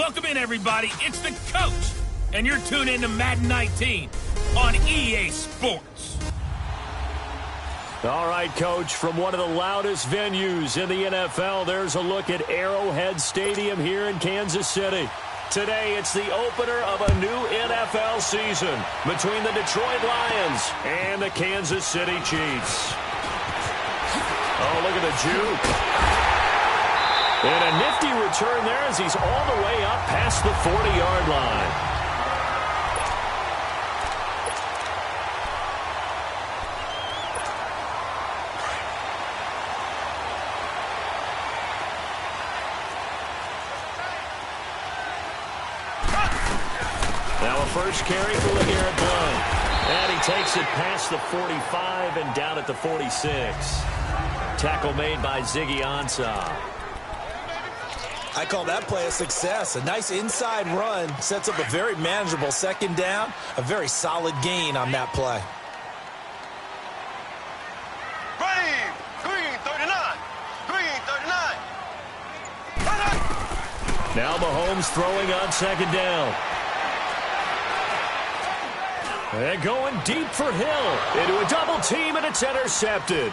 Welcome in, everybody. It's the coach, and you're tuned in to Madden 19 on EA Sports. All right, Coach, from one of the loudest venues in the NFL, there's a look at Arrowhead Stadium here in Kansas City. Today, it's the opener of a new NFL season between the Detroit Lions and the Kansas City Chiefs. Oh, look at the juke. And a nifty return there as he's all the way up past the 40-yard line. Now a first carry for LeGarrette Blount. And he takes it past the 45 and down at the 46. Tackle made by Ziggy Ansah. I call that play a success. A nice inside run sets up a very manageable second down. A very solid gain on that play. Green 39. Green 39. Now Mahomes throwing on second down. And going deep for Hill. Into a double team, and it's intercepted.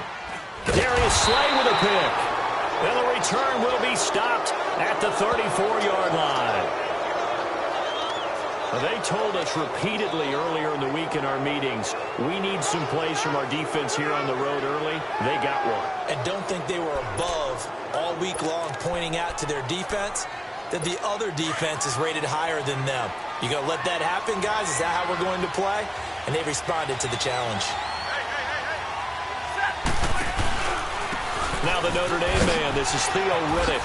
Darius Slay with a pick. And the return will be stopped at the 34-yard line. They told us repeatedly earlier in the week in our meetings, we need some plays from our defense here on the road early. They got one. And don't think they were above all week long pointing out to their defense that the other defense is rated higher than them. You going to let that happen, guys? Is that how we're going to play? And they responded to the challenge. Now the Notre Dame man, this is Theo Riddick.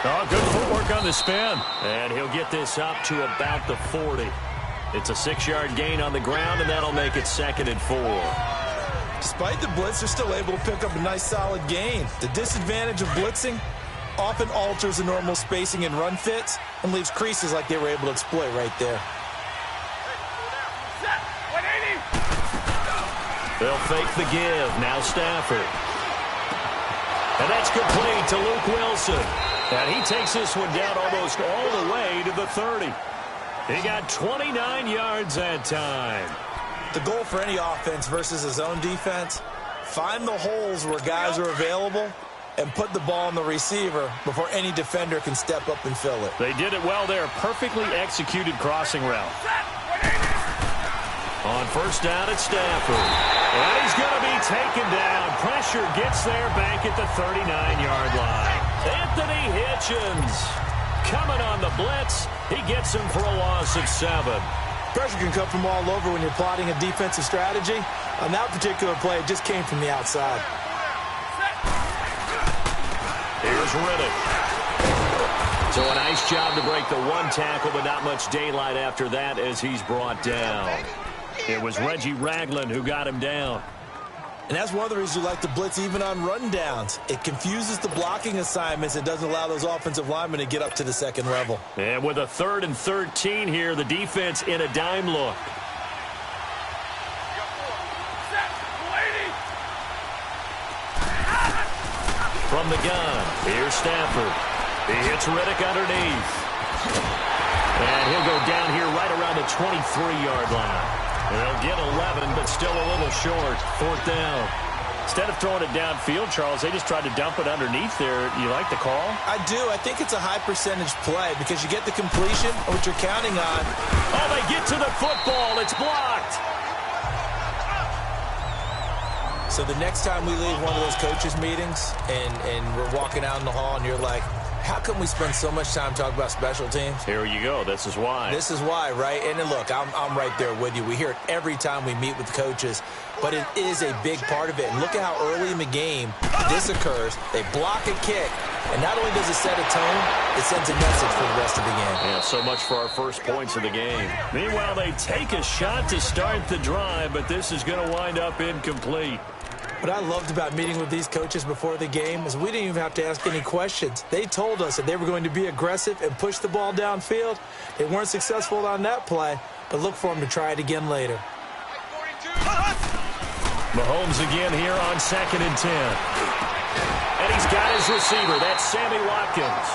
Oh, good footwork on the spin. And he'll get this up to about the 40. It's a 6-yard gain on the ground, and that'll make it 2nd and 4. Despite the blitz, they're still able to pick up a nice solid gain. The disadvantage of blitzing often alters the normal spacing and run fits and leaves creases like they were able to exploit right there. They'll fake the give. Now Stafford. And that's complete to Luke Wilson. And he takes this one down almost all the way to the 30. He got 29 yards that time. The goal for any offense versus his own defense, find the holes where guys are available and put the ball on the receiver before any defender can step up and fill it. They did it well there. Perfectly executed crossing route. On first down at Stafford. And he's going to be taken down. Pressure gets there back at the 39-yard line. Anthony Hitchens coming on the blitz. He gets him for a loss of 7. Pressure can come from all over when you're plotting a defensive strategy. On that particular play, it just came from the outside. Here's Riddick. So a nice job to break the one tackle, but not much daylight after that as he's brought down. It was Reggie Ragland who got him down. And that's one of the reasons you like to blitz even on rundowns. It confuses the blocking assignments and doesn't allow those offensive linemen to get up to the second level. And with a 3rd and 13 here, the defense in a dime look. From the gun, here's Stafford. He hits Riddick underneath. And he'll go down here right around the 23-yard line. They'll get 11, but still a little short. 4th down. Instead of throwing it downfield, Charles, they just tried to dump it underneath there. You like the call? I do. I think it's a high-percentage play because you get the completion, which you're counting on. Oh, they get to the football. It's blocked. So the next time we leave one of those coaches' meetings and we're walking out in the hall and you're like, how come we spend so much time talking about special teams? Here you go. This is why. This is why, right? And look, I'm right there with you. We hear it every time we meet with coaches, but it is a big part of it. And look at how early in the game this occurs. They block a kick, and not only does it set a tone, it sends a message for the rest of the game. Yeah, so much for our first points of the game. Meanwhile, they take a shot to start the drive, but this is going to wind up incomplete. What I loved about meeting with these coaches before the game is we didn't even have to ask any questions. They told us that they were going to be aggressive and push the ball downfield. They weren't successful on that play, but look for them to try it again later. Mahomes again here on 2nd and 10. And he's got his receiver. That's Sammy Watkins.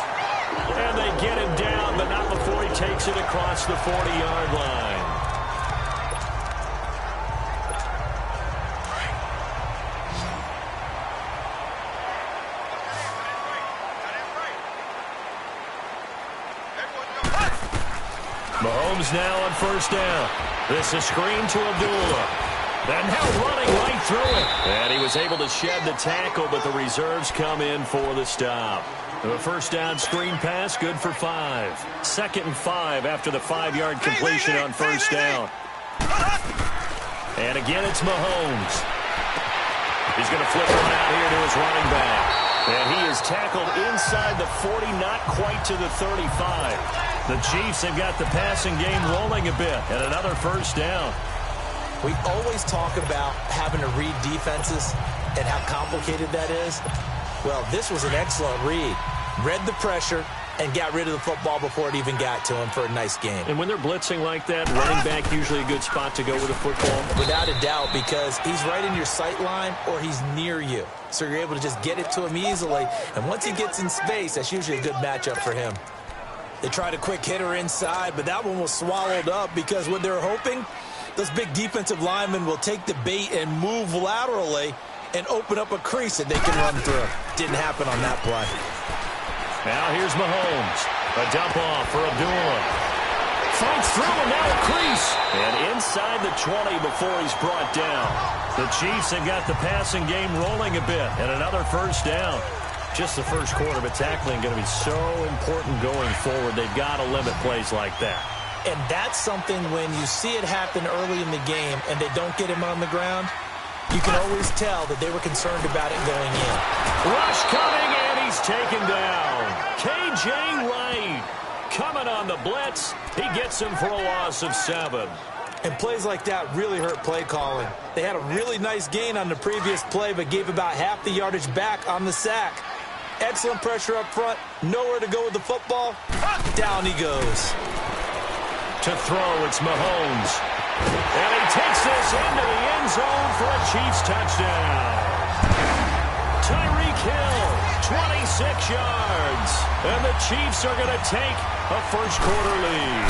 And they get him down, but not before takes it across the 40-yard line. Mahomes now on first down. This is screen to Abdullah. Then now running right through it. And he was able to shed the tackle, but the reserves come in for the stop. The first down screen pass, good for 5. 2nd and 5 after the 5-yard completion on first down. And again, it's Mahomes. He's going to flip one out here to his running back. And he is tackled inside the 40, not quite to the 35. The Chiefs have got the passing game rolling a bit, and another first down. We always talk about having to read defenses and how complicated that is. Well, this was an excellent read. Read the pressure and got rid of the football before it even got to him for a nice game. And when they're blitzing like that, running back usually a good spot to go with the football. Without a doubt, because he's right in your sight line or he's near you. So you're able to just get it to him easily. And once he gets in space, that's usually a good matchup for him. They tried a quick hitter inside, but that one was swallowed up because what they're hoping, those big defensive linemen will take the bait and move laterally and open up a crease that they can run through. Didn't happen on that play. Now here's Mahomes. A dump off for Abdullah. Fights through and now a crease. And inside the 20 before he's brought down. The Chiefs have got the passing game rolling a bit. And another first down. Just the first quarter, but tackling going to be so important going forward. They've got to limit plays like that. And that's something when you see it happen early in the game and they don't get him on the ground, you can always tell that they were concerned about it going in. Rush coming, and he's taken down. K.J. Wright coming on the blitz. He gets him for a loss of 7. And plays like that really hurt play calling. They had a really nice gain on the previous play, but gave about half the yardage back on the sack. Excellent pressure up front. Nowhere to go with the football. Down he goes. To throw, it's Mahomes. And he takes this into the end zone for a Chiefs touchdown. Tyreek Hill, 26 yards. And the Chiefs are going to take a first quarter lead.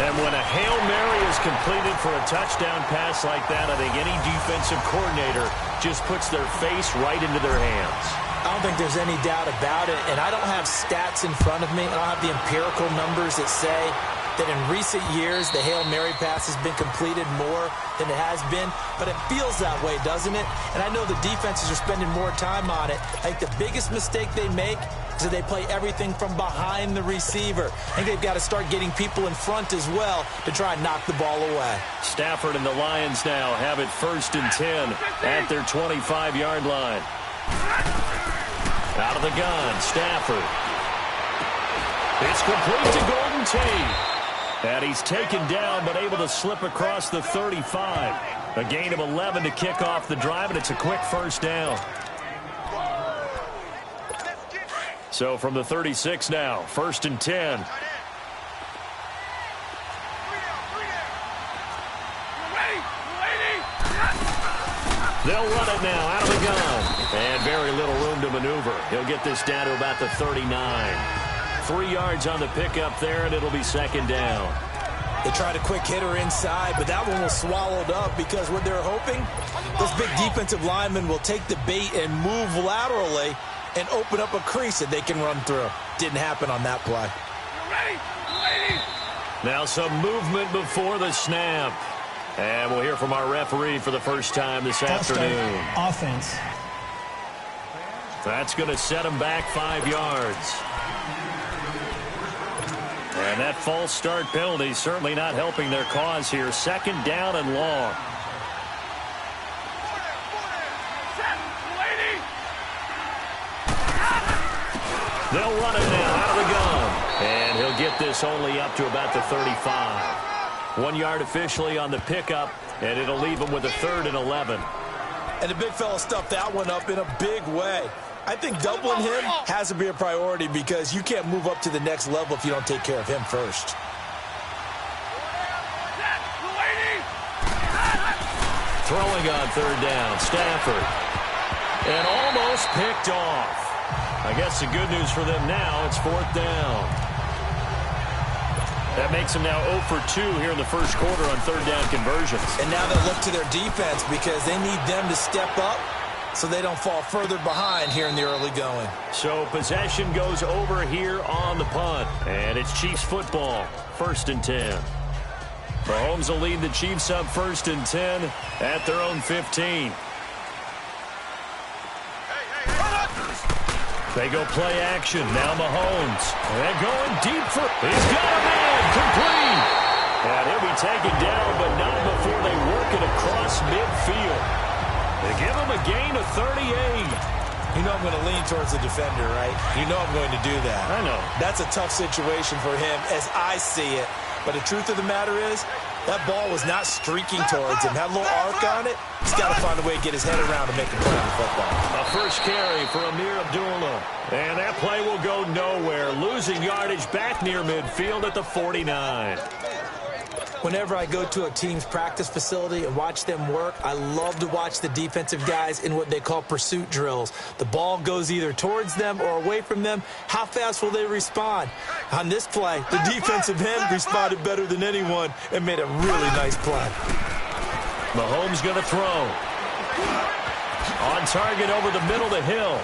And when a Hail Mary is completed for a touchdown pass like that, I think any defensive coordinator just puts their face right into their hands. I don't think there's any doubt about it, and I don't have stats in front of me. I don't have the empirical numbers that say that in recent years the Hail Mary pass has been completed more than it has been, but it feels that way, doesn't it? And I know the defenses are spending more time on it. I think the biggest mistake they make is that they play everything from behind the receiver. I think they've got to start getting people in front as well to try and knock the ball away. Stafford and the Lions now have it 1st and 10 at their 25-yard line. Out of the gun, Stafford. It's complete to Golden Tate. And he's taken down, but able to slip across the 35. A gain of 11 to kick off the drive, and it's a quick first down. So from the 36 now, 1st and 10. They'll run it now out of the gun. And very little room to maneuver. He'll get this down to about the 39. 3 yards on the pickup there, and it'll be 2nd down. They tried a quick hitter inside, but that one was swallowed up because what they're hoping, those big defensive linemen will take the bait and move laterally and open up a crease that they can run through. Didn't happen on that play. Now some movement before the snap. And we'll hear from our referee for the first time this afternoon. Offense. That's going to set them back 5 yards. And that false start penalty certainly not helping their cause here. 2nd down and long. They'll run it now out of the gun. And he'll get this only up to about the 35. 1 yard officially on the pickup, and it'll leave him with a 3rd and 11. And the big fella stuffed that one up in a big way. I think doubling him has to be a priority because you can't move up to the next level if you don't take care of him first. Throwing on 3rd down, Stafford. And almost picked off. I guess the good news for them now, it's 4th down. That makes them now 0 for 2 here in the first quarter on third down conversions. And now they'll look to their defense because they need them to step up so they don't fall further behind here in the early going. So possession goes over here on the punt. And it's Chiefs football, 1st and 10. Mahomes will lead the Chiefs up 1st and 10 at their own 15. They go play action. Now Mahomes. And going deep for... He's got a man. Complete. And he'll be taken down, but not before they work it across midfield. They give him a gain of 38. You know I'm going to lean towards the defender, right? You know I'm going to do that. I know. That's a tough situation for him as I see it. But the truth of the matter is, that ball was not streaking towards him. Had a little arc on it. He's got to find a way to get his head around and make a play on the football. A first carry for Amir Abdullah. And that play will go nowhere. Losing yardage back near midfield at the 49. Whenever I go to a team's practice facility and watch them work, I love to watch the defensive guys in what they call pursuit drills. The ball goes either towards them or away from them. How fast will they respond? On this play, the defensive end responded better than anyone and made a really nice play. Mahomes going to throw. On target over the middle to Hill.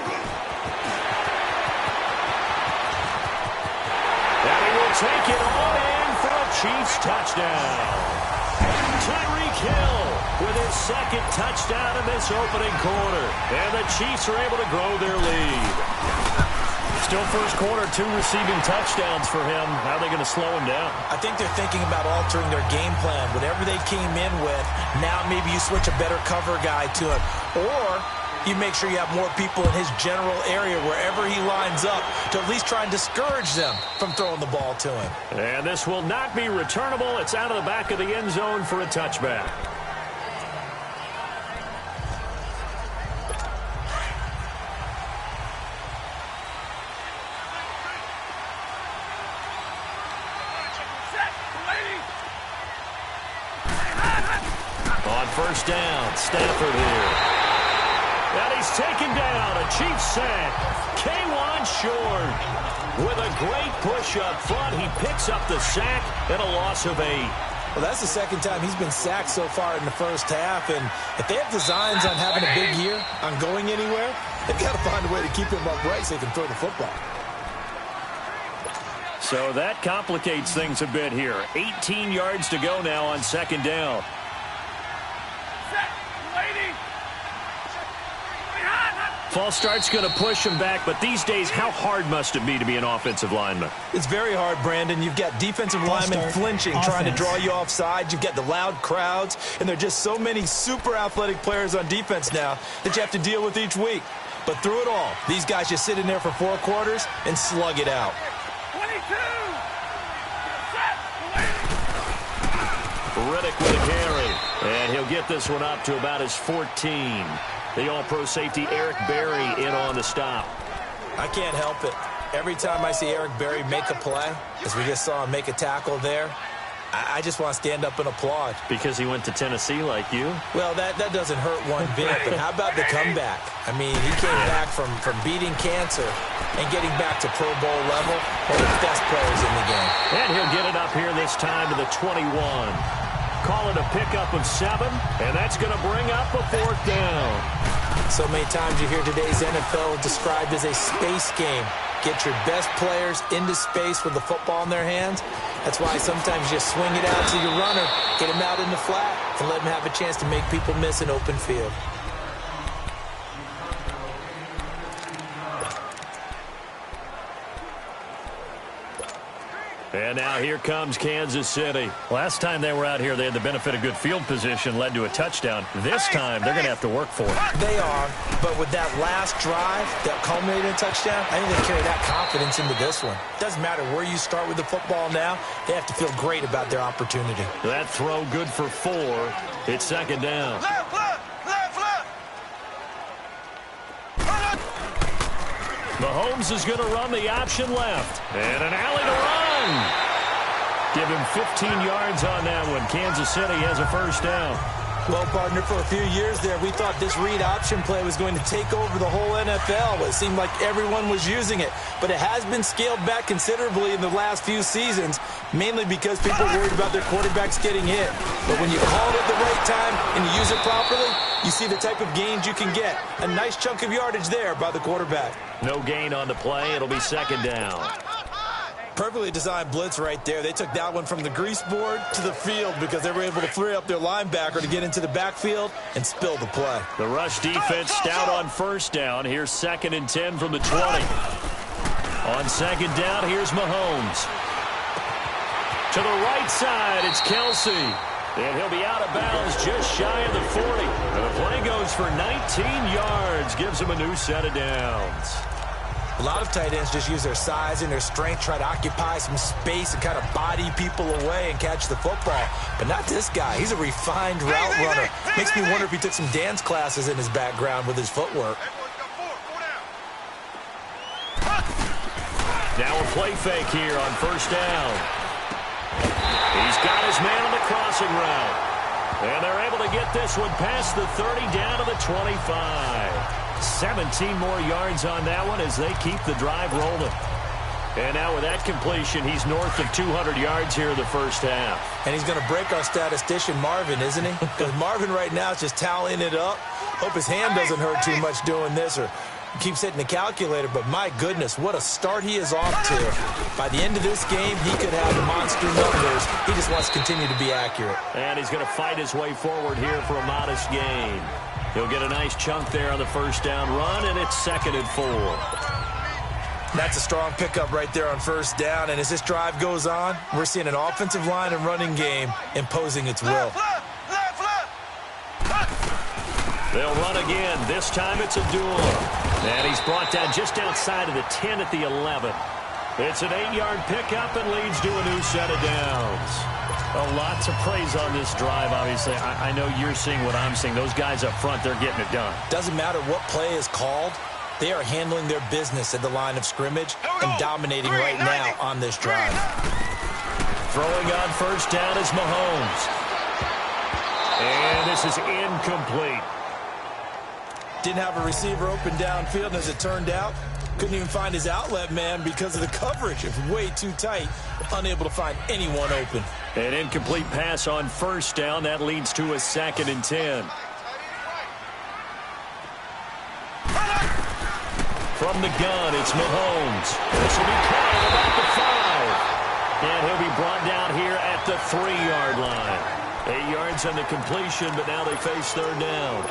And he will take it on in for a Chiefs touchdown. Tyreek Hill with his 2nd touchdown in this opening quarter. And the Chiefs are able to grow their lead. Still first quarter, 2 receiving touchdowns for him. How are they going to slow him down? I think they're thinking about altering their game plan. Whatever they came in with, now maybe you switch a better cover guy to him. Or you make sure you have more people in his general area wherever he lines up to at least try and discourage them from throwing the ball to him. And this will not be returnable. It's out of the back of the end zone for a touchback. On first down, Stafford here. And he's taken down, a Chiefs sack. K'Wan Short with a great push up front. He picks up the sack and a loss of 8. Well, that's the 2nd time he's been sacked so far in the first half. And if they have designs on having a big year, on going anywhere, they've got to find a way to keep him upright so they can throw the football. So that complicates things a bit here. 18 yards to go now on 2nd down. False start's going to push him back, but these days, how hard must it be to be an offensive lineman? It's very hard, Brandon. You've got defensive linemen flinching, trying to draw you offside. You've got the loud crowds, and there are just so many super athletic players on defense now that you have to deal with each week. But through it all, these guys just sit in there for 4 quarters and slug it out. 22! Riddick with a carry, and he'll get this one up to about his 14. The all-pro safety Eric Berry in on the stop. I can't help it. Every time I see Eric Berry make a play, as we just saw him make a tackle there, I just want to stand up and applaud. Because he went to Tennessee like you? Well, that doesn't hurt one bit, but how about the comeback? I mean, he came back from beating cancer and getting back to Pro Bowl level, one of the best players in the game. And he'll get it up here this time to the 21. Call it a pickup of 7, and that's going to bring up a 4th down. So many times you hear today's NFL described as a space game. Get your best players into space with the football in their hands. That's why sometimes you swing it out to your runner, get him out in the flat, and let him have a chance to make people miss an open field. And now here comes Kansas City. Last time they were out here, they had the benefit of good field position, led to a touchdown. This time, they're going to have to work for it. They are, but with that last drive that culminated in a touchdown, I think they carry that confidence into this one. Doesn't matter where you start with the football now, they have to feel great about their opportunity. That throw good for 4. It's 2nd down. Left, left, left, left. Mahomes is going to run the option left. And an alley to run. Give him 15 yards on that one. Kansas City has a first down. Well, partner, for a few years there, we thought this read option play was going to take over the whole NFL. It seemed like everyone was using it. But it has been scaled back considerably in the last few seasons, mainly because people are worried about their quarterbacks getting hit. But when you call it at the right time and you use it properly, you see the type of gains you can get. A nice chunk of yardage there by the quarterback. No gain on the play. It'll be second down. Perfectly designed blitz right there. They took that one from the grease board to the field because they were able to free up their linebacker to get into the backfield and spill the play. The rush defense stout on first down. Here's 2nd and 10 from the 20. On second down, here's Mahomes. To the right side, it's Kelsey. And he'll be out of bounds just shy of the 40. And the play goes for 19 yards. Gives him a new set of downs. A lot of tight ends just use their size and their strength, try to occupy some space and kind of body people away and catch the football. But not this guy. He's a refined route runner. Makes me wonder if he took some dance classes in his background with his footwork. Now a play fake here on first down. He's got his man on the crossing route. And they're able to get this one past the 30 down to the 25. 17 more yards on that one as they keep the drive rolling. And now with that completion, he's north of 200 yards here in the first half. And he's going to break our statistician Marvin, isn't he? Because Marvin right now is just tallying it up. Hope his hand doesn't hurt too much doing this or keeps hitting the calculator. But my goodness, what a start he is off to. By the end of this game, he could have monster numbers. He just wants to continue to be accurate. And he's going to fight his way forward here for a modest gain. He'll get a nice chunk there on the first down run, and it's 2nd and 4. That's a strong pickup right there on first down. And as this drive goes on, we're seeing an offensive line and running game imposing its will. They'll run again. This time it's a duel. And he's brought down just outside of the 10 at the 11. It's an 8-yard pickup and leads to a new set of downs. Lots of praise on this drive, obviously. I know you're seeing what I'm seeing. Those guys up front, they're getting it done. Doesn't matter what play is called. They are handling their business at the line of scrimmage and dominating right now on this drive. Throwing on first down is Mahomes. And this is incomplete. Didn't have a receiver open downfield, and as it turned out, couldn't even find his outlet man because of the coverage. It was way too tight, unable to find anyone open. An incomplete pass on first down. That leads to a 2nd and 10. From the gun, it's Mahomes. This will be caught at about the 5. And he'll be brought down here at the 3-yard line. 8 yards on the completion, but now they face third down.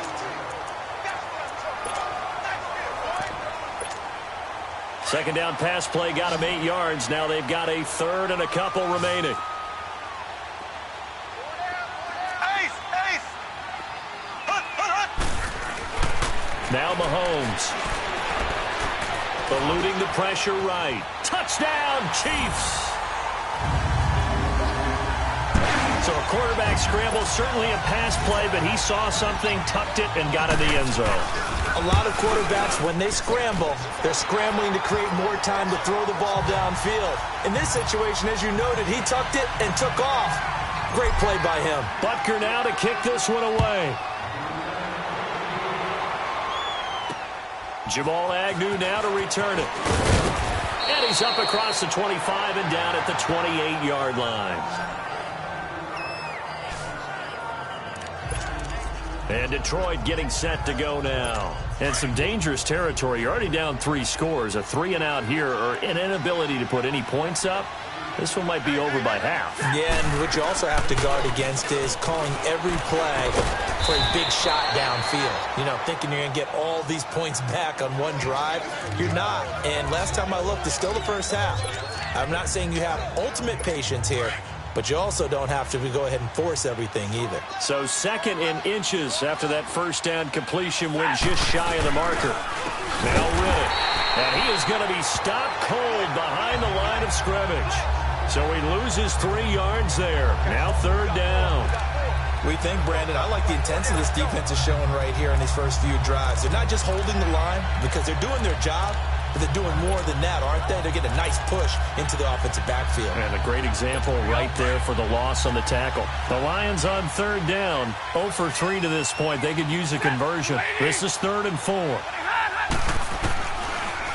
Second down pass play got him 8 yards. Now they've got a 3rd and a couple remaining. Now Mahomes. Eluding the pressure right. Touchdown, Chiefs! So a quarterback scramble, certainly a pass play, but he saw something, tucked it, and got in the end zone. A lot of quarterbacks, when they scramble, they're scrambling to create more time to throw the ball downfield. In this situation, as you noted, he tucked it and took off. Great play by him. Butker now to kick this one away. Jamal Agnew now to return it. And he's up across the 25 and down at the 28-yard line. And Detroit getting set to go now. And some dangerous territory. You're already down 3 scores. A 3-and-out here, or an inability to put any points up. This one might be over by half. Yeah, and what you also have to guard against is calling every play for a big shot downfield. You know, thinking you're going to get all these points back on one drive. You're not. And last time I looked, it's still the first half. I'm not saying you have ultimate patience here, but you also don't have to go ahead and force everything either. So 2nd and inches after that first down completion went just shy of the marker. Now Riddick. And he is going to be stopped cold behind the line of scrimmage. So he loses 3 yards there. Now 3rd down. We think, Brandon, I like the intensity this defense is showing right here in these first few drives. They're not just holding the line because they're doing their job, but they're doing more than that, aren't they? They're getting a nice push into the offensive backfield. And a great example right there for the loss on the tackle. The Lions on third down, 0 for 3 to this point. They could use a conversion. This is 3rd and 4.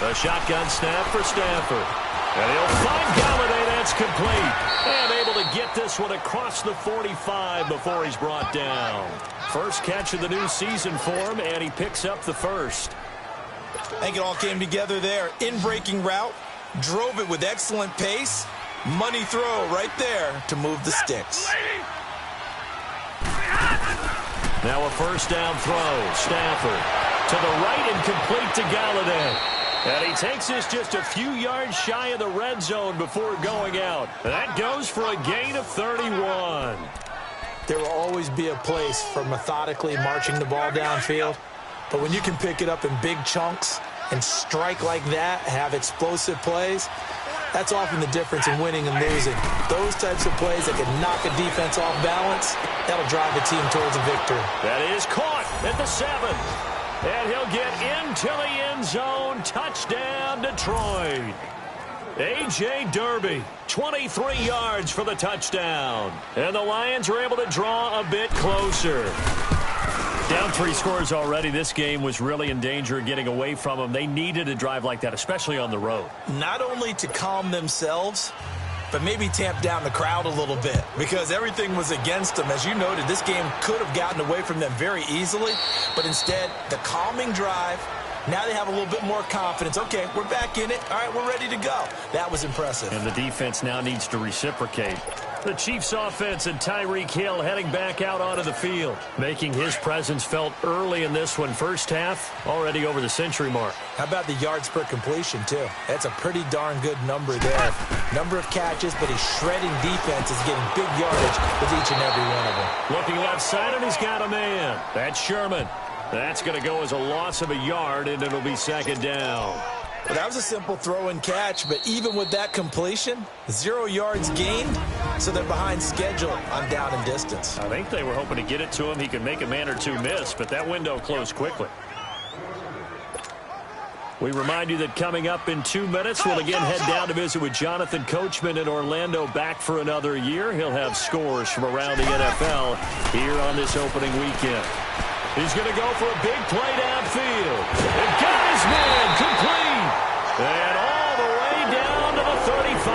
A shotgun snap for Stafford. And he'll find Galladay. That's complete. And able to get this one across the 45 before he's brought down. First catch of the new season for him, and he picks up the first. I think it all came together there. In-breaking route, drove it with excellent pace. Money throw right there to move the sticks. Now a first down throw. Stafford to the right and complete to Galladay. And he takes this just a few yards shy of the red zone before going out. That goes for a gain of 31. There will always be a place for methodically marching the ball downfield. But when you can pick it up in big chunks and strike like that, have explosive plays, that's often the difference in winning and losing. Those types of plays that can knock a defense off balance, that'll drive a team towards a victory. That is caught at the 7. And he'll get into the end zone. Touchdown, Detroit. A.J. Derby, 23 yards for the touchdown. And the Lions are able to draw a bit closer. Down 3 scores already. This game was really in danger of getting away from them. They needed a drive like that, especially on the road. Not only to calm themselves, but maybe tamp down the crowd a little bit, because everything was against them. As you noted, this game could have gotten away from them very easily, but instead, the calming drive, now they have a little bit more confidence. Okay, we're back in it. All right, we're ready to go. That was impressive. And the defense now needs to reciprocate. The Chiefs offense and Tyreek Hill heading back out onto the field, making his presence felt early in this one. First half, already over the century mark. How about the yards per completion, too? That's a pretty darn good number there. Number of catches, but he's shredding defense, is getting big yardage with each and every one of them. Looking left side, and he's got a man. That's Sherman. That's going to go as a loss of a yard, and it'll be second down. Well, that was a simple throw and catch, but even with that completion, 0 yards gained, so they're behind schedule on down and distance. I think they were hoping to get it to him. He could make a man or two miss, but that window closed quickly. We remind you that coming up in 2 minutes, we'll again head down to visit with Jonathan Coachman in Orlando, back for another year. He'll have scores from around the NFL here on this opening weekend. He's going to go for a big play downfield. And got his man complete. And all the way down to the 35.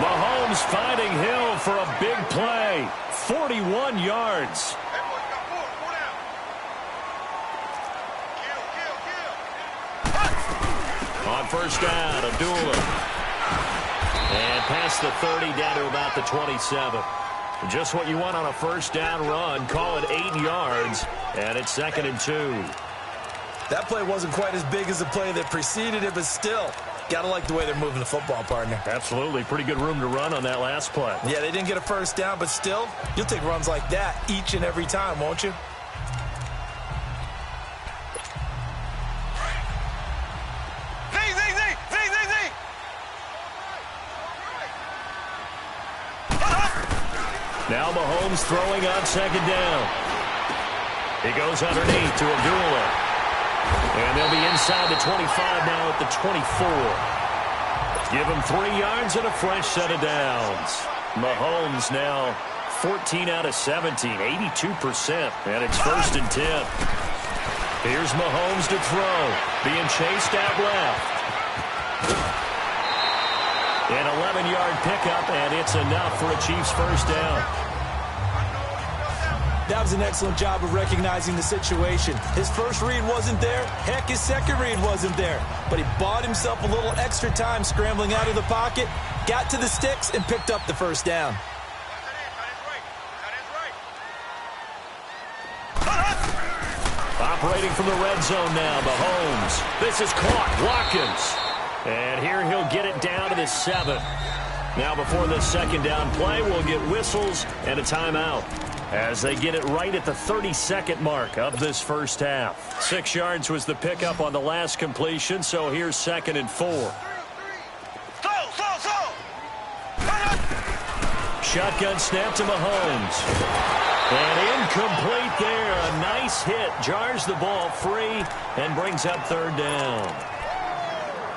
Mahomes finding Hill for a big play. 41 yards. On first down, Abdullah. And past the 30, down to about the 27. Just what you want on a first down run. Call it 8 yards, and it's 2nd and 2. That play wasn't quite as big as the play that preceded it, but still, got to like the way they're moving the football, partner. Absolutely. Pretty good room to run on that last play. Yeah, they didn't get a first down, but still, you'll take runs like that each and every time, won't you? Now Mahomes throwing on second down. He goes underneath to Abdullah. And they'll be inside the 25 now at the 24. Give him 3 yards and a fresh set of downs. Mahomes now 14 out of 17, 82%. And it's 1st and 10. Here's Mahomes to throw. Being chased out left. An 11-yard pickup, and it's enough for a Chiefs first down. That was an excellent job of recognizing the situation. His first read wasn't there. Heck, his second read wasn't there. But he bought himself a little extra time scrambling out of the pocket, got to the sticks, and picked up the first down. Operating from the red zone now, Mahomes. This is caught. Watkins. And here he'll get it down to the 7. Now before this second down play, we'll get whistles and a timeout as they get it right at the 32nd mark of this first half. 6 yards was the pickup on the last completion, so here's 2nd and 4. Shotgun snap to Mahomes. And incomplete there. A nice hit. Jars the ball free and brings up 3rd down.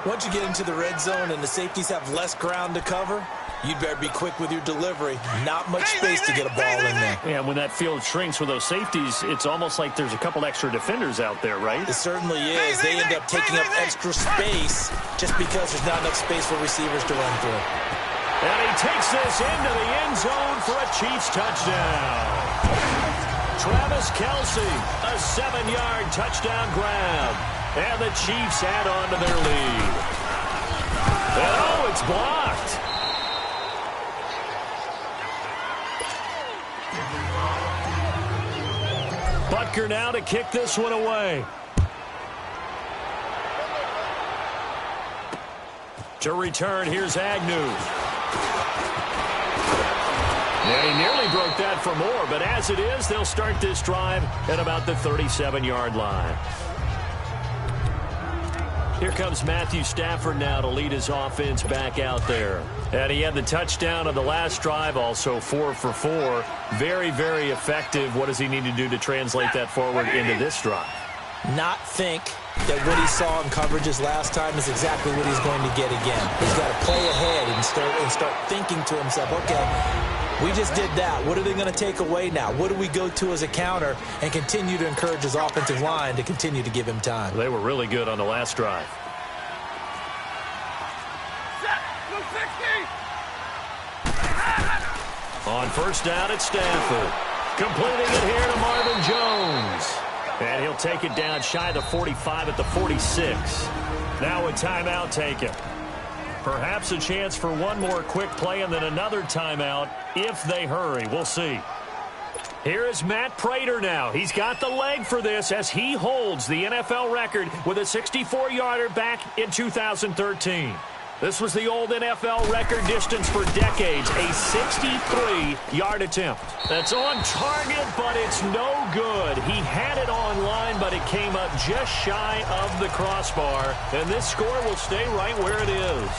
Once you get into the red zone and the safeties have less ground to cover, you'd better be quick with your delivery. Not much space to get a ball in there. Yeah, when that field shrinks with those safeties, it's almost like there's a couple extra defenders out there, right? It certainly is. They end up taking up extra space just because there's not enough space for receivers to run through. And he takes this into the end zone for a Chiefs touchdown. Travis Kelce, a 7-yard touchdown grab. And the Chiefs add on to their lead. And oh, it's blocked. Butker now to kick this one away. To return, here's Agnew. And he nearly broke that for more, but as it is, they'll start this drive at about the 37-yard line. Here comes Matthew Stafford now to lead his offense back out there. And he had the touchdown on the last drive, also 4 for 4. Very, very effective. What does he need to do to translate that forward into this drive? Not think that what he saw in coverages last time is exactly what he's going to get again. He's got to play ahead and start thinking to himself, okay, we just did that. What are they going to take away now? What do we go to as a counter? And continue to encourage his offensive line to continue to give him time. They were really good on the last drive. On first down, it's Stafford. Completing it here to Marvin Jones. And he'll take it down shy of the 45 at the 46. Now a timeout taken. Perhaps a chance for one more quick play and then another timeout if they hurry. We'll see. Here is Matt Prater now. He's got the leg for this as he holds the NFL record with a 64-yarder back in 2013. This was the old NFL record distance for decades, a 63-yard attempt. That's on target, but it's no good. He had it on line, but it came up just shy of the crossbar, and this score will stay right where it is.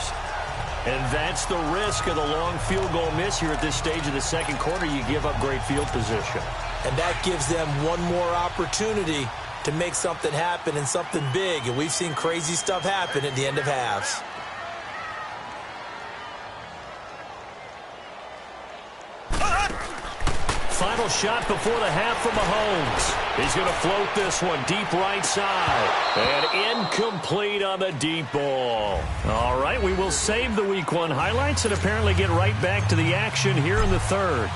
And that's the risk of the long field goal miss here at this stage of the second quarter. You give up great field position. And that gives them one more opportunity to make something happen and something big, and we've seen crazy stuff happen at the end of halves. Final shot before the half from Mahomes. He's going to float this one deep right side. And incomplete on the deep ball. All right, we will save the Week 1 highlights and apparently get right back to the action here in the third.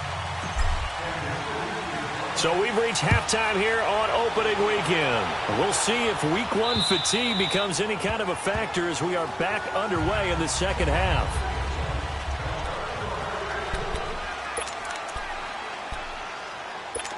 So we've reached halftime here on opening weekend. We'll see if Week 1 fatigue becomes any kind of a factor as we are back underway in the second half.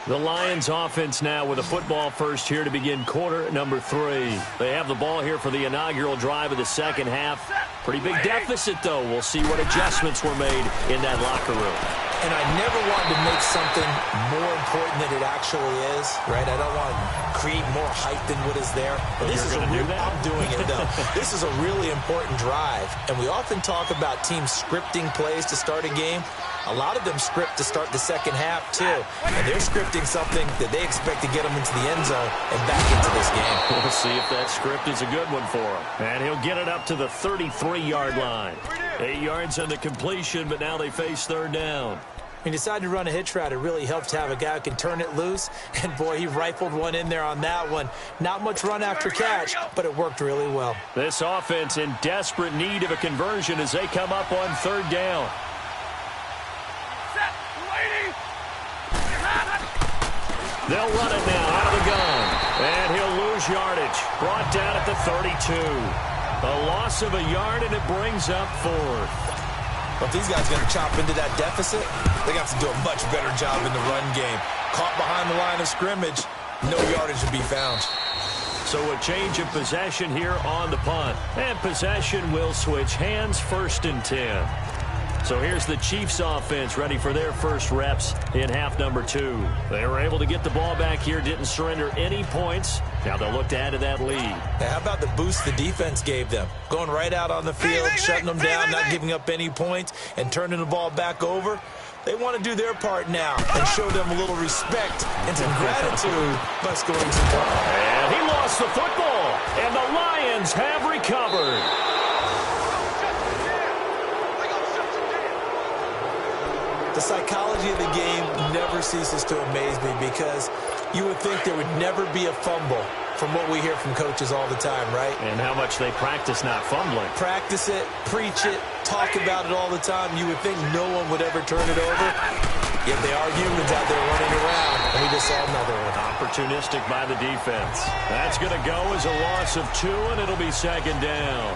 The Lions offense now with a football first here to begin quarter number 3. They have the ball here for the inaugural drive of the second half. Pretty big deficit, though. We'll see what adjustments were made in that locker room. And I never wanted to make something more important than it actually is, right? I don't want to create more hype than what is there. But this is I'm doing it, though. This is a really important drive. And we often talk about teams scripting plays to start a game. A lot of them script to start the second half, too. And they're scripting something that they expect to get them into the end zone and back into this game. We'll see if that script is a good one for him. And he'll get it up to the 33-yard line. 8 yards on the completion, but now they face third down. He decided to run a hitch route. It really helped to have a guy who can turn it loose. And, boy, he rifled one in there on that one. Not much run after catch, but it worked really well. This offense in desperate need of a conversion as they come up on third down. They'll run it now out of the gun. And he'll lose yardage. Brought down at the 32. A loss of a yard, and it brings up fourth. Well, if these guys are going to chop into that deficit, they got to do a much better job in the run game. Caught behind the line of scrimmage, no yardage to be found. So a change of possession here on the punt. And possession will switch hands, 1st and 10. So here's the Chiefs offense ready for their first reps in half number 2. They were able to get the ball back here, didn't surrender any points. Now they'll look to add to that lead. Now, how about the boost the defense gave them? Going right out on the field, shutting them down, not giving up any points, and turning the ball back over. They want to do their part now and show them a little respect and some gratitude by scoring some points. And he lost the football, and the Lions have recovered. The psychology of the game never ceases to amaze me because you would think there would never be a fumble from what we hear from coaches all the time, right? And how much they practice not fumbling. Practice it, preach it, talk about it all the time. You would think no one would ever turn it over. Yet they are humans out there running around, and we just saw another one. Opportunistic by the defense. That's going to go as a loss of 2, and it'll be second down.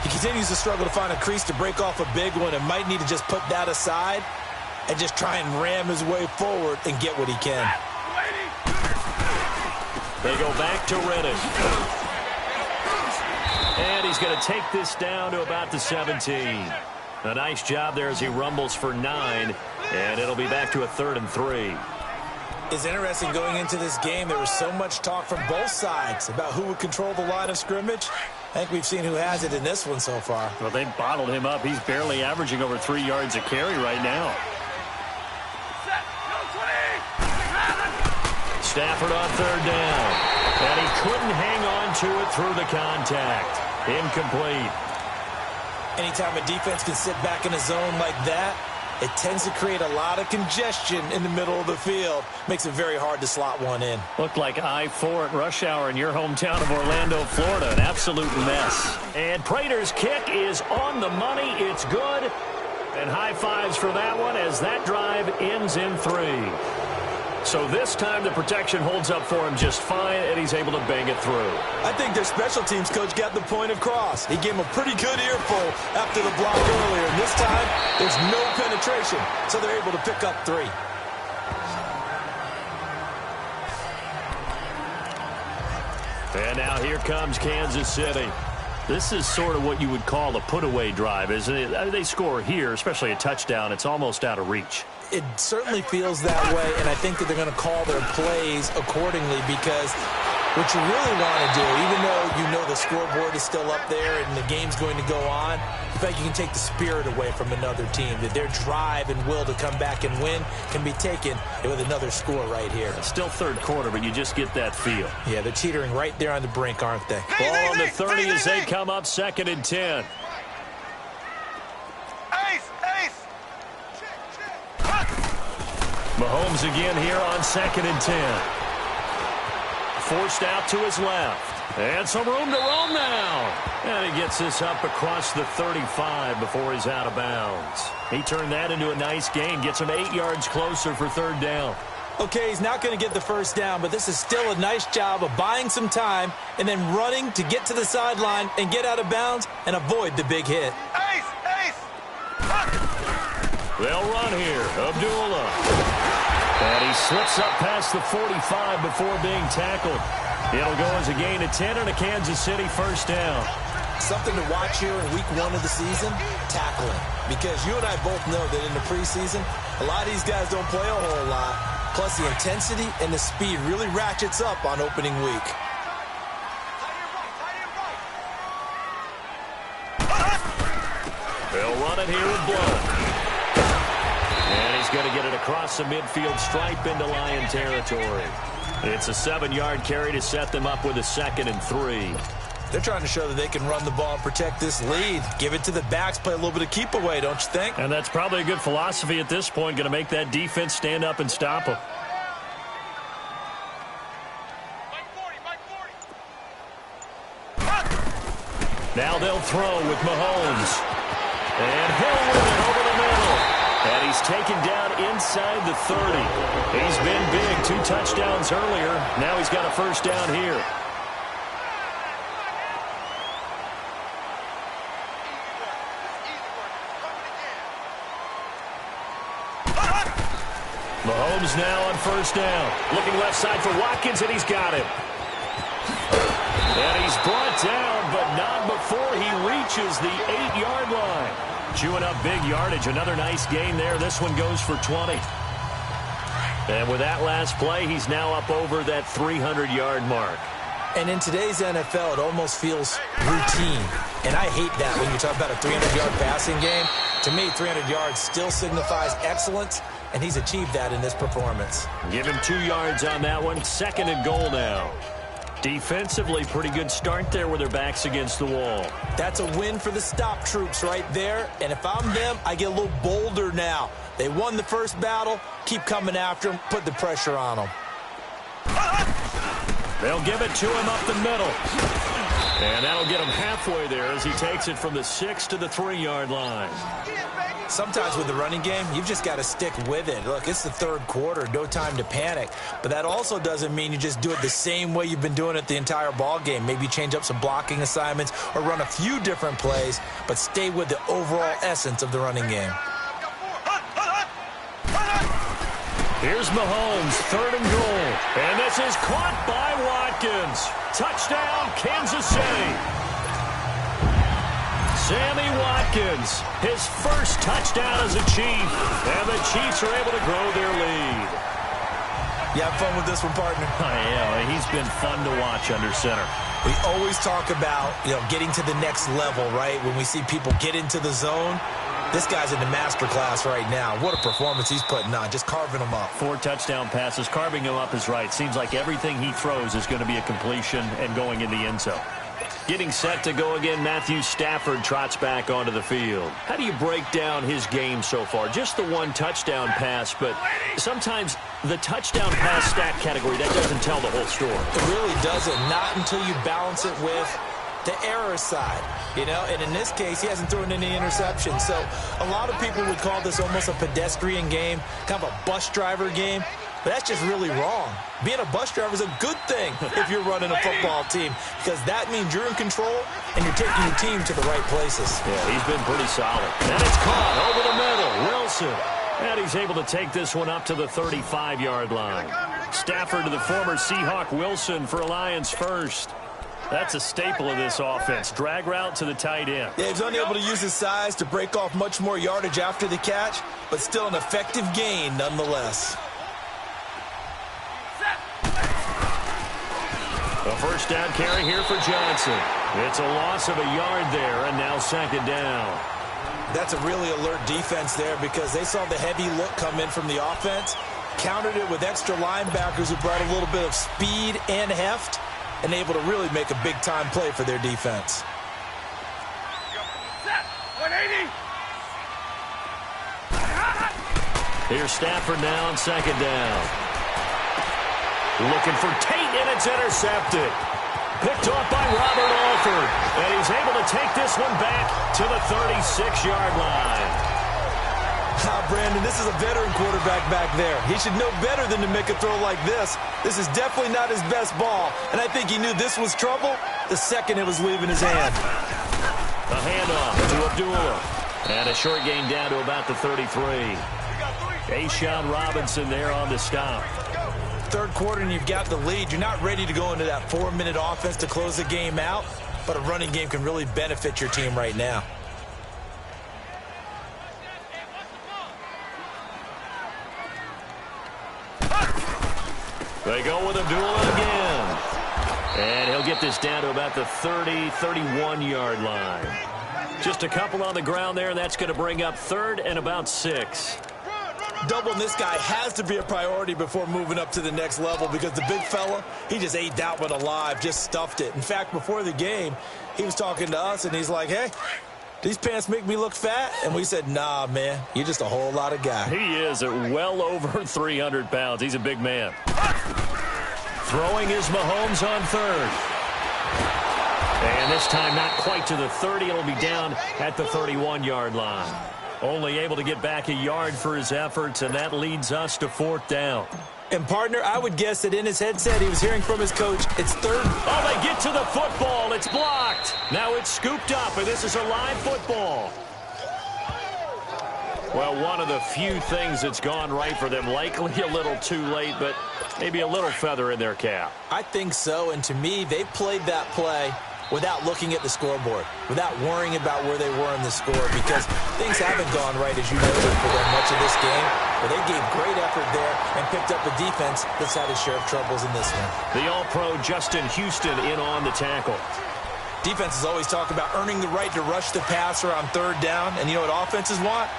He continues to struggle to find a crease to break off a big one and might need to just put that aside and just try and ram his way forward and get what he can. They go back to Reddick. And he's going to take this down to about the 17. A nice job there as he rumbles for 9, and it'll be back to a 3rd and 3. It's interesting going into this game. There was so much talk from both sides about who would control the line of scrimmage. I think we've seen who has it in this one so far. Well, they bottled him up. He's barely averaging over 3 yards a carry right now. Stafford on 3rd down. And he couldn't hang on to it through the contact. Incomplete. Anytime a defense can sit back in a zone like that, it tends to create a lot of congestion in the middle of the field. Makes it very hard to slot one in. Looked like I-4 at rush hour in your hometown of Orlando, Florida. An absolute mess. And Prater's kick is on the money. It's good. And high fives for that one as that drive ends in 3. So this time the protection holds up for him just fine, and he's able to bang it through. I think their special teams coach got the point across. He gave him a pretty good earful after the block earlier. And this time, there's no penetration, so they're able to pick up 3. And now here comes Kansas City. This is sort of what you would call a put-away drive, isn't it? They score here, especially a touchdown. It's almost out of reach. It certainly feels that way, and I think that they're going to call their plays accordingly because what you really want to do, even though you know the scoreboard is still up there and the game's going to go on, in fact, you can take the spirit away from another team, that their drive and will to come back and win can be taken with another score right here. It's still 3rd quarter, but you just get that feel. Yeah, they're teetering right there on the brink, aren't they? Ball on the 30 as they come up 2nd and 10. Mahomes again here on 2nd and 10. Forced out to his left. And some room to roam now. And he gets this up across the 35 before he's out of bounds. He turned that into a nice gain. Gets him 8 yards closer for 3rd down. Okay, he's not going to get the first down, but this is still a nice job of buying some time and then running to get to the sideline and get out of bounds and avoid the big hit. They'll run here. Abdullah. And he slips up past the 45 before being tackled. It'll go as a gain of 10 and a Kansas City first down. Something to watch here in week 1 of the season, tackling. Because you and I both know that in the preseason, a lot of these guys don't play a whole lot. Plus the intensity and the speed really ratchets up on opening week. They'll run it here with Blount. And he's going to get it across the midfield stripe into Lion territory. It's a 7-yard carry to set them up with a 2nd and 3. They're trying to show that they can run the ball and protect this lead. Give it to the backs, play a little bit of keep away, don't you think? And that's probably a good philosophy at this point, going to make that defense stand up and stop them. Now they'll throw with Mahomes. And Hill with it over the middle. And he's taken down inside the 30. He's been big, 2 touchdowns earlier. Now he's got a first down here. Mahomes now on first down. Looking left side for Watkins, and he's got him. And he's brought down, but not before he reaches the 8-yard line. Chewing up big yardage. Another nice gain there. This one goes for 20. And with that last play, he's now up over that 300-yard mark. And in today's NFL, it almost feels routine. And I hate that when you talk about a 300-yard passing game. To me, 300 yards still signifies excellence, and he's achieved that in this performance. Give him 2 yards on that one. 2nd and goal now. Defensively, pretty good start there with their backs against the wall. That's a win for the stop troops right there. And if I'm them, I get a little bolder now. They won the first battle. Keep coming after him. Put the pressure on him. They'll give it to him up the middle. And that'll get him halfway there as he takes it from the 6 to the 3-yard line. Sometimes with the running game, you've just got to stick with it. Look, it's the third quarter, no time to panic. But that also doesn't mean you just do it the same way you've been doing it the entire ball game. Maybe change up some blocking assignments or run a few different plays, but stay with the overall essence of the running game. Here's Mahomes, 3rd and goal. And this is caught by Watkins. Touchdown, Kansas City. Sammy Watkins, his first touchdown as a Chief. And the Chiefs are able to grow their lead. You have fun with this one, partner? I am. He's been fun to watch under center. We always talk about, getting to the next level, right? When we see people get into the zone. This guy's in the master class right now. What a performance he's putting on, just carving them up. 4 touchdown passes. Carving him up is right. Seems like everything he throws is going to be a completion and going in the end zone. Getting set to go again, Matthew Stafford trots back onto the field. How do you break down his game so far? Just the 1 touchdown pass, but sometimes the touchdown pass stat category, that doesn't tell the whole story. It really doesn't. Not until you balance it with the error side, and in this case, he hasn't thrown any interceptions. So a lot of people would call this almost a pedestrian game, kind of a bus driver game, but that's just really wrong. Being a bus driver is a good thing if you're running a football team, because that means you're in control and you're taking your team to the right places. Yeah, he's been pretty solid. And it's caught over the middle. Wilson. And he's able to take this one up to the 35-yard line. Stafford to the former Seahawk Wilson for Lions first. That's a staple of this offense. Drag route to the tight end. Yeah, he's unable to use his size to break off much more yardage after the catch, but still an effective gain nonetheless. A first down carry here for Johnson. It's a loss of a yard there, and now 2nd down. That's a really alert defense there because they saw the heavy look come in from the offense, countered it with extra linebackers who brought a little bit of speed and heft, and able to really make a big-time play for their defense. 180. Here's Stafford now on 2nd down. Looking for Tate, and it's intercepted. Picked off by Robert Alford, and he's able to take this one back to the 36-yard line. Brandon, this is a veteran quarterback back there. He should know better than to make a throw like this. This is definitely not his best ball, and I think he knew this was trouble the second it was leaving his hand. A handoff to Abdullah, and a short gain down to about the 33. A'Shawn Robinson there on the stop. Third quarter, and you've got the lead. You're not ready to go into that 4-minute offense to close the game out, but a running game can really benefit your team right now. They go with Abdullah again. And he'll get this down to about the 30, 31-yard line. Just a couple on the ground there, and that's going to bring up 3rd and about 6. Doubling this guy has to be a priority before moving up to the next level because the big fella, he just ate that one alive, just stuffed it. In fact, before the game, he was talking to us, and he's like, hey, these pants make me look fat? And we said, nah, man, you're just a whole lot of guy. He is at well over 300 pounds. He's a big man. Throwing is Mahomes on 3rd. And this time not quite to the 30. It'll be down at the 31-yard line. Only able to get back a yard for his efforts, and that leads us to 4th down. And, partner, I would guess that in his headset he was hearing from his coach, it's 3rd. Oh, they get to the football. It's blocked. Now it's scooped up, and this is a live football. Well, one of the few things that's gone right for them. Likely a little too late, but maybe a little feather in their cap. I think so, and to me, they played that play without looking at the scoreboard, without worrying about where they were in the score, because things haven't gone right, as you noted, for them much of this game. But they gave great effort there and picked up a defense that's had its share of troubles in this one. The All-Pro Justin Houston in on the tackle. Defenses always talk about earning the right to rush the passer on 3rd down, and you know what offenses want?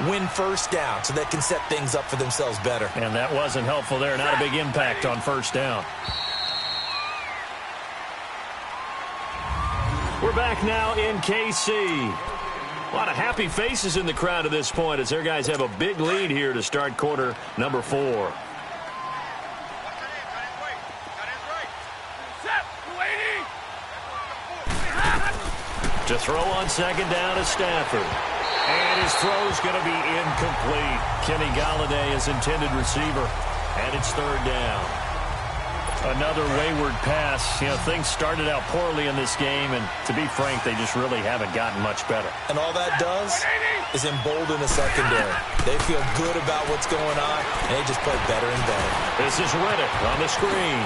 Win 1st down so they can set things up for themselves better. And that wasn't helpful there. Not a big impact on 1st down. We're back now in KC. A lot of happy faces in the crowd at this point as their guys have a big lead here to start quarter number 4. To throw on second down is Stafford. And his throw's going to be incomplete. Kenny Golladay is intended receiver. And it's third down. Another wayward pass. You know, things started out poorly in this game, and to be frank, they just really haven't gotten much better. And all that does is embolden the secondary. They feel good about what's going on, and they just play better and better. This is Reddick on the screen.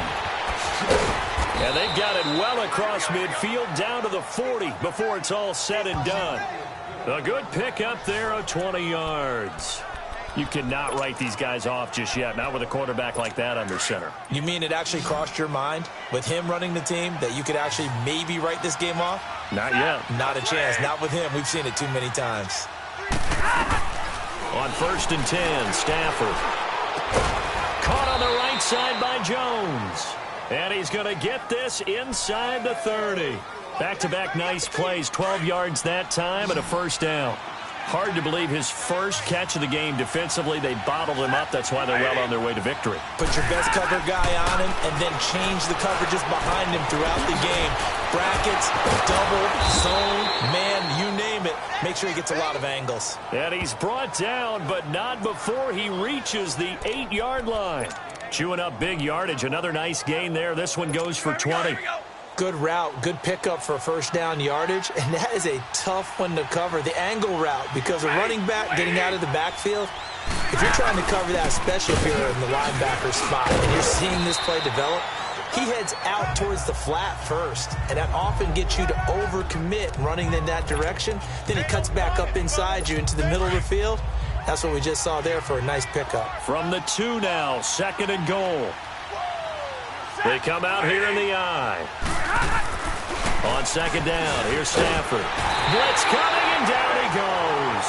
And they've got it well across midfield down to the 40 before it's all said and done. A good pickup there of 20 yards. You cannot write these guys off just yet, not with a quarterback like that under center. You mean it actually crossed your mind with him running the team that you could actually maybe write this game off? Not yet. Not a chance. Not with him. We've seen it too many times. On 1st and 10, Stafford. Caught on the right side by Jones. And he's going to get this inside the 30. Back-to-back nice plays, 12 yards that time and a first down. Hard to believe his first catch of the game defensively. They bottled him up. That's why they're well on their way to victory. Put your best cover guy on him and then change the coverages behind him throughout the game. Brackets, double, zone, man, you name it. Make sure he gets a lot of angles. And he's brought down, but not before he reaches the 8-yard line. Chewing up big yardage. Another nice gain there. This one goes for 20. Good route, good pickup for first down yardage, and that is a tough one to cover. The angle route, because a running back getting out of the backfield, if you're trying to cover that, especially if you're in the linebacker spot and you're seeing this play develop, he heads out towards the flat first, and that often gets you to overcommit running in that direction. Then he cuts back up inside you into the middle of the field. That's what we just saw there for a nice pickup. From the 2 now, 2nd and goal. They come out here in the eye. On 2nd down, here's Stafford. Blitz coming, and down he goes.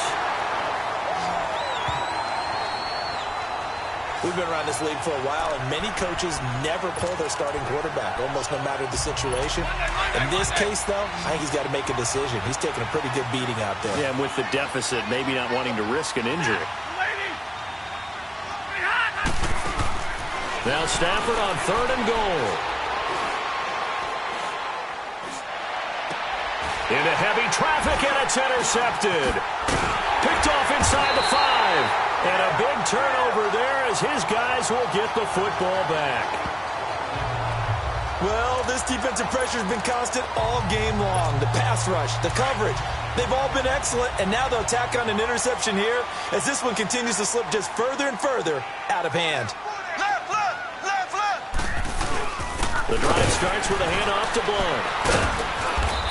We've been around this league for a while, and many coaches never pull their starting quarterback, almost no matter the situation. In this case, though, I think he's got to make a decision. He's taking a pretty good beating out there. Yeah, and with the deficit, maybe not wanting to risk an injury. Now Stafford on 3rd and goal. Into heavy traffic, and it's intercepted. Picked off inside the 5. And a big turnover there as his guys will get the football back. Well, this defensive pressure has been constant all game long. The pass rush, the coverage, they've all been excellent, and now they'll tack on an interception here as this one continues to slip just further and further out of hand. The drive starts with a handoff to Blount.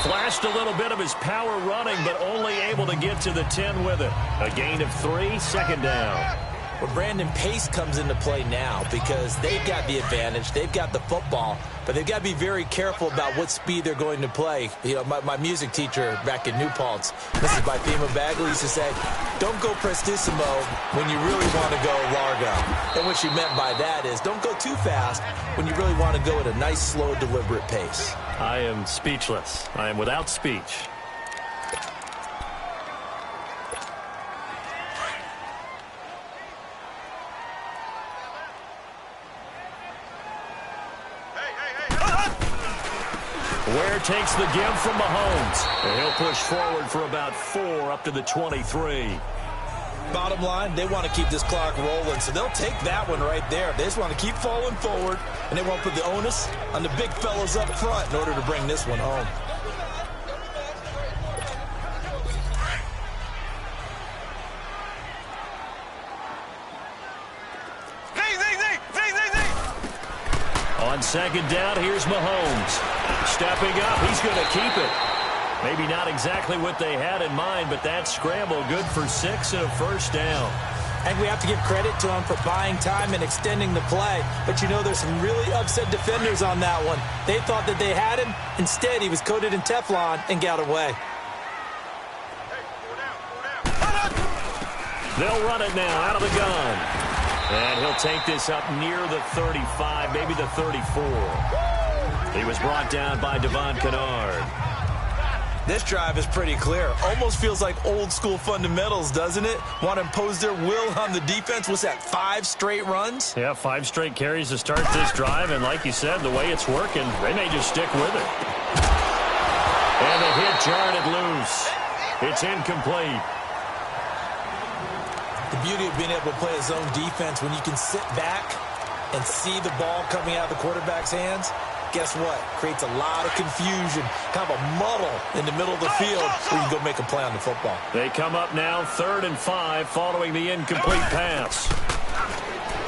Flashed a little bit of his power running, but only able to get to the 10 with it. A gain of 3, 2nd down. Well, Brandon, pace comes into play now because they've got the advantage. They've got the football, but they've got to be very careful about what speed they're going to play. You know, my music teacher back in New Paltz, Mrs. Bythema Bagley, used to say, don't go prestissimo when you really want to go largo. And what she meant by that is don't go too fast when you really want to go at a nice, slow, deliberate pace. I am speechless. I am without speech. Ware takes the give from Mahomes. And he'll push forward for about 4 up to the 23. Bottom line, they want to keep this clock rolling, so they'll take that one right there. They just want to keep falling forward, and they won't put the onus on the big fellas up front in order to bring this one home. On 2nd down, here's Mahomes. Stepping up, he's going to keep it. Maybe not exactly what they had in mind, but that scramble good for 6 and a first down. And we have to give credit to him for buying time and extending the play. But, you know, there's some really upset defenders on that one. They thought that they had him. Instead, he was coated in Teflon and got away. They'll run it now out of the gun. And he'll take this up near the 35, maybe the 34. He was brought down by Devon Kennard. This drive is pretty clear. Almost feels like old school fundamentals, doesn't it? Want to impose their will on the defense. What's that, 5 straight runs? Yeah, 5 straight carries to start this drive. And like you said, the way it's working, they may just stick with it. And the hit jarred it loose. It's incomplete. The beauty of being able to play a zone defense when you can sit back and see the ball coming out of the quarterback's hands, guess what? Creates a lot of confusion, kind of a muddle in the middle of the field where you can go make a play on the football. They come up now 3rd and 5 following the incomplete pass.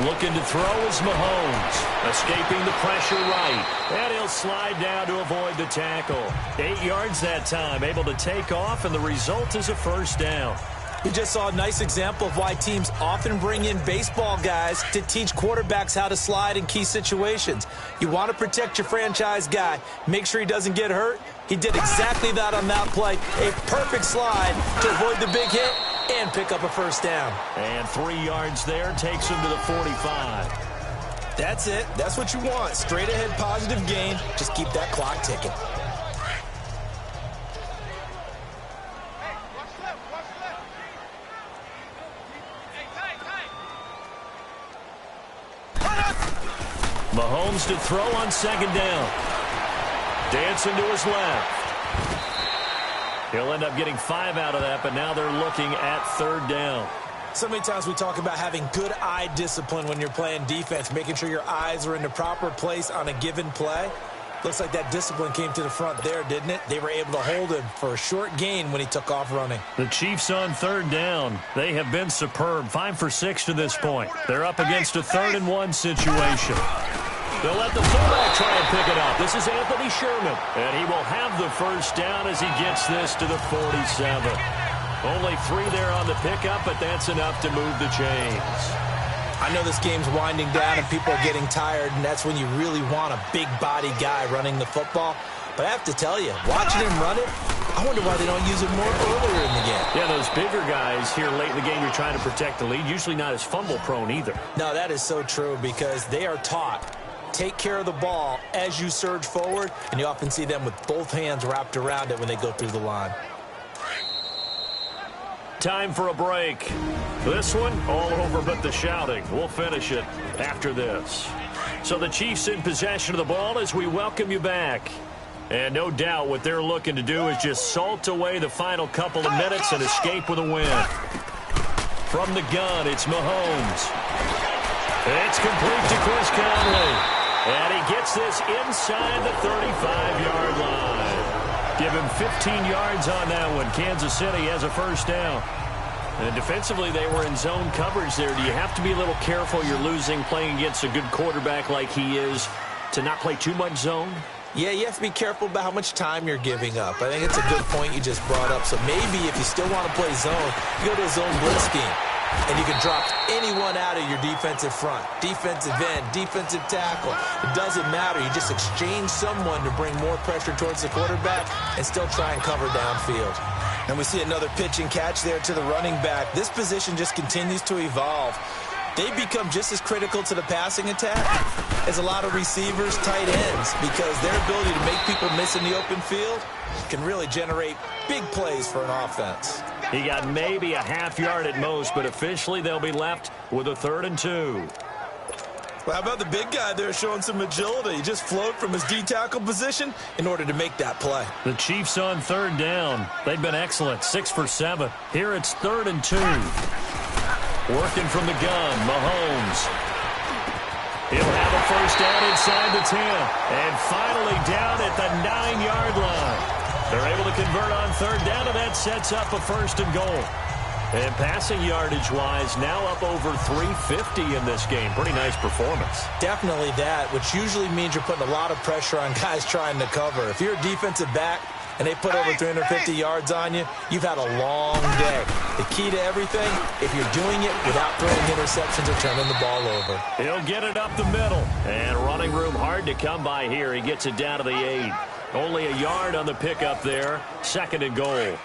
Looking to throw is Mahomes. Escaping the pressure right. And he'll slide down to avoid the tackle. 8 yards that time. Able to take off, and the result is a first down. We just saw a nice example of why teams often bring in baseball guys to teach quarterbacks how to slide in key situations. You want to protect your franchise guy. Make sure he doesn't get hurt. He did exactly that on that play. A perfect slide to avoid the big hit and pick up a first down. And 3 yards there takes him to the 45. That's it. That's what you want. Straight ahead positive gain. Just keep that clock ticking. Mahomes to throw on 2nd down. Dancing to his left. He'll end up getting 5 out of that, but now they're looking at 3rd down. So many times we talk about having good eye discipline when you're playing defense, making sure your eyes are in the proper place on a given play. Looks like that discipline came to the front there, didn't it? They were able to hold him for a short gain when he took off running. The Chiefs on 3rd down. They have been superb. 5 for 6 to this point. They're up against a 3rd and 1 situation. They'll let the fullback try and pick it up. This is Anthony Sherman. And he will have the first down as he gets this to the 47. Only 3 there on the pickup, but that's enough to move the chains. I know this game's winding down and people are getting tired, and that's when you really want a big body guy running the football. But I have to tell you, watching him run it, I wonder why they don't use it more earlier in the game. Yeah, those bigger guys here late in the game, you're trying to protect the lead, usually not as fumble prone either. No, that is so true because they are taught. Take care of the ball as you surge forward, and you often see them with both hands wrapped around it when they go through the line. Time for a break. This one, all over but the shouting. We'll finish it after this. So the Chiefs in possession of the ball as we welcome you back. And no doubt what they're looking to do is just salt away the final couple of minutes and escape with a win. From the gun, it's Mahomes. It's complete to Chris Conley. And he gets this inside the 35-yard line. Give him 15 yards on that one. Kansas City has a first down. And defensively, they were in zone coverage there. Do you have to be a little careful? You're losing, playing against a good quarterback like he is, to not play too much zone? Yeah, you have to be careful about how much time you're giving up. I think it's a good point you just brought up. So maybe if you still want to play zone, you go to a zone blitz scheme. And you can drop anyone out of your defensive front. Defensive end, defensive tackle. It doesn't matter. You just exchange someone to bring more pressure towards the quarterback and still try and cover downfield. And we see another pitch and catch there to the running back. This position just continues to evolve. They become just as critical to the passing attack as a lot of receivers, tight ends, because their ability to make people miss in the open field can really generate big plays for an offense. He got maybe a half yard at most, but officially they'll be left with a 3rd and 2. Well, how about the big guy there showing some agility? He just floated from his D-tackle position in order to make that play. The Chiefs on 3rd down. They've been excellent, 6 for 7. Here it's 3rd and 2. Working from the gun, Mahomes. He'll have a first down inside the 10. And finally down at the 9-yard line. They're able to convert on 3rd down, and that sets up a 1st and goal. And passing yardage-wise, now up over 350 in this game. Pretty nice performance. Definitely that, which usually means you're putting a lot of pressure on guys trying to cover. If you're a defensive back and they put over 350 yards on you, you've had a long day. The key to everything, if you're doing it without throwing interceptions or turning the ball over. He'll get it up the middle. And running room hard to come by here. He gets it down to the 8. Only a yard on the pickup there. 2nd and goal.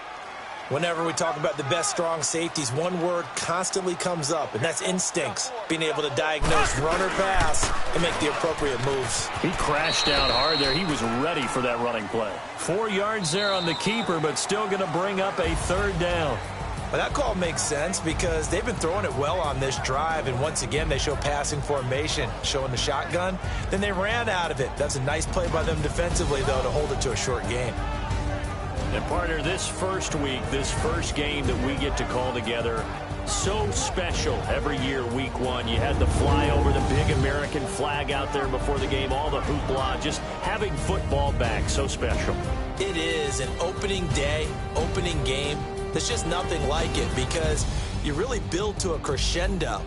Whenever we talk about the best strong safeties, one word constantly comes up, and that's instincts. Being able to diagnose run or pass and make the appropriate moves. He crashed down hard there. He was ready for that running play. 4 yards there on the keeper, but still going to bring up a third down. Well, that call makes sense because they've been throwing it well on this drive, and once again, they show passing formation, showing the shotgun. Then they ran out of it. That's a nice play by them defensively, though, to hold it to a short game. And partner, this first week, this first game that we get to call together, so special every year, week one. You had the flyover, the big American flag out there before the game, all the hoopla, just having football back, so special. It is an opening day, opening game. There's just nothing like it because you really build to a crescendo.